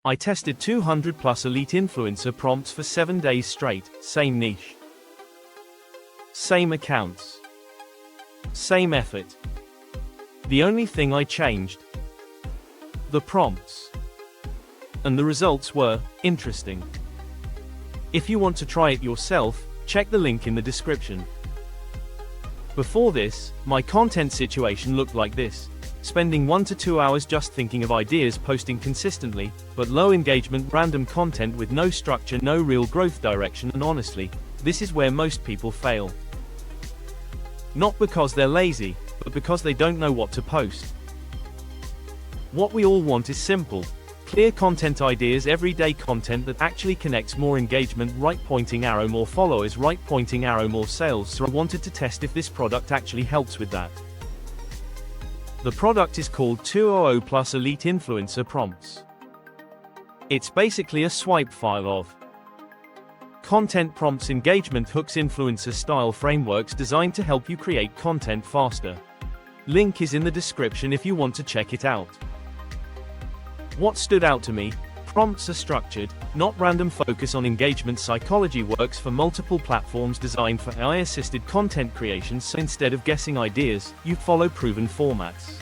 I tested 200 plus elite influencer prompts for 7 days straight, same niche. Same accounts. Same effort. The only thing I changed: the prompts. And the results were interesting. If you want to try it yourself, check the link in the description. Before this, my content situation looked like this. Spending 1 to 2 hours just thinking of ideas, posting consistently, but low engagement, random content with no structure, no real growth direction, and honestly, this is where most people fail. Not because they're lazy, but because they don't know what to post. What we all want is simple, clear content ideas, everyday content that actually connects: more engagement, right pointing arrow, more followers, right pointing arrow, more sales. So I wanted to test if this product actually helps with that. The product is called 200 Plus Elite Influencer Prompts. It's basically a swipe file of content prompts, engagement hooks, influencer style frameworks designed to help you create content faster. Link is in the description if you want to check it out. What stood out to me: prompts are structured, not random. Focus on engagement. Psychology works for multiple platforms, designed for AI-assisted content creation, so instead of guessing ideas, you follow proven formats.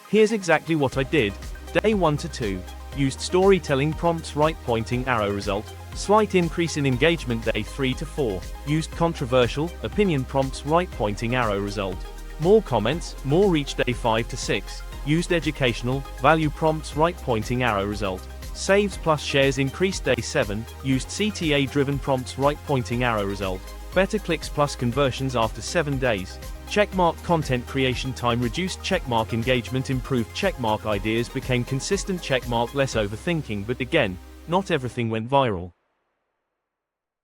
Here's exactly what I did. Day 1 to 2. Used storytelling prompts, right pointing arrow result. Slight increase in engagement. Day 3 to 4. Used controversial, opinion prompts, right pointing arrow result. More comments, more reach. Day 5 to 6. Used educational, value prompts, right pointing arrow result. Saves plus shares increased. Day 7. Used CTA-driven prompts, right pointing arrow result. Better clicks plus conversions after 7 days. Checkmark content creation time reduced. Checkmark engagement improved. Checkmark ideas became consistent. Checkmark less overthinking. But again, not everything went viral.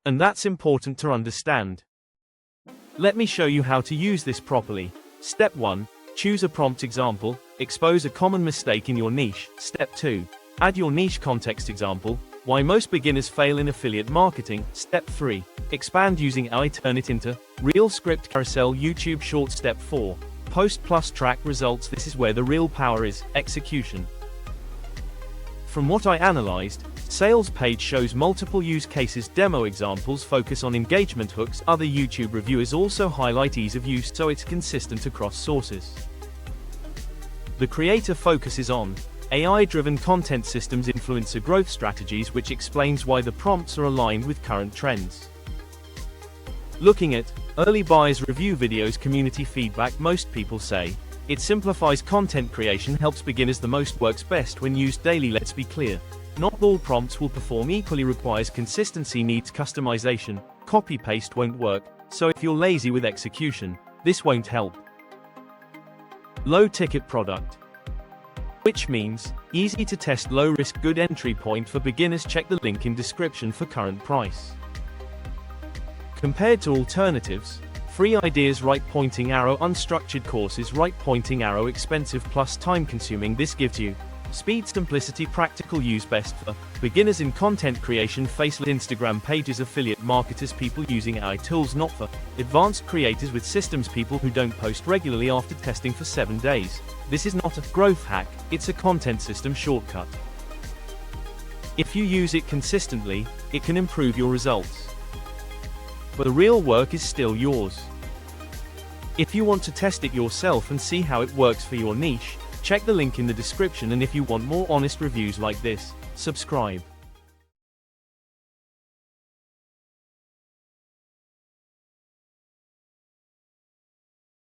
And that's important to understand. Let me show you how to use this properly. Step 1. Choose a prompt example. Expose a common mistake in your niche. Step 2. Add your niche context example. Why most beginners fail in affiliate marketing. Step 3. Expand using AI. Turn it into real script carousel YouTube short. Step 4. Post plus track results. This is where the real power is: execution. From what I analyzed, sales page shows multiple use cases, demo examples focus on engagement hooks. Other YouTube reviewers also highlight ease of use, so it's consistent across sources. The creator focuses on AI-driven content systems, influencer growth strategies, which explains why the prompts are aligned with current trends. Looking at early buyers review videos, community feedback, most people say it simplifies content creation, helps beginners the most, works best when used daily. Let's be clear, not all prompts will perform equally, requires consistency, needs customization, copy-paste won't work, so if you're lazy with execution, this won't help. Low-ticket product, which means easy to test, low-risk, good entry point for beginners. Check the link in description for current price. Compared to alternatives: free ideas, right pointing arrow; unstructured courses, right pointing arrow; expensive plus time consuming. This gives you speed, simplicity, practical use, best for beginners in content creation. Faceless Instagram pages, affiliate marketers, people using AI tools, not for advanced creators with systems, people who don't post regularly after testing for 7 days. This is not a growth hack, it's a content system shortcut. If you use it consistently, it can improve your results. But the real work is still yours. If you want to test it yourself and see how it works for your niche, check the link in the description, and if you want more honest reviews like this, subscribe.